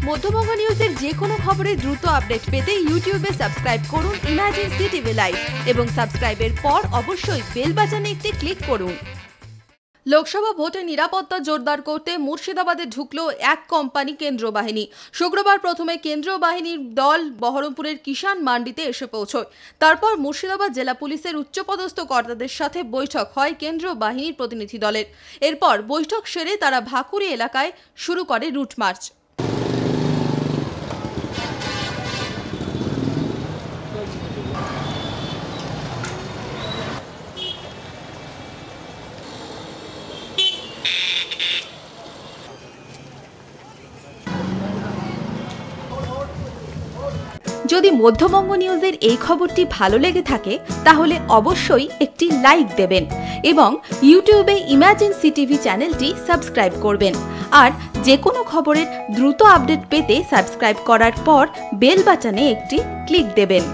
মধ্যবঙ্গ নিউজের যে কোনো খবরের দ্রুত আপডেট পেতে ইউটিউবে সাবস্ক্রাইব করুন ইমার্জেন্সি টিভি লাইভ এবং সাবস্ক্রাইবের পর অবশ্যই বেল বাটনে একটি ক্লিক করুন। লোকসভা ভোটে নিরাপত্তা জোরদার করতে মুর্শিদাবাদে ঢুকলো এক কোম্পানি কেন্দ্রীয় বাহিনী। শুক্রবার প্রথমে কেন্দ্রীয় বাহিনীর দল বহরমপুরের কিষাণ মান্ডিতে এসে পৌঁছয়। তারপর মুর্শিদাবাদ জেলা পুলিশের উচ্চপদস্থ কর্তাদের সাথে বৈঠক হয় কেন্দ্রীয় বাহিনীর প্রতিনিধি দলের। এরপর বৈঠক সেরে তারা ভাকুড়ি এলাকায় শুরু করে রুট মার্চ। যদি মধ্যবঙ্গ নিউজের এই খবরটি ভালো লেগে থাকে তাহলে অবশ্যই একটি লাইক দেবেন এবং ইউটিউবে ইমার্জেন্সি টিভি চ্যানেলটি সাবস্ক্রাইব করবেন। আর যে কোনো খবরের দ্রুত আপডেট পেতে সাবস্ক্রাইব করার পর বেল বাটনে একটি ক্লিক দেবেন।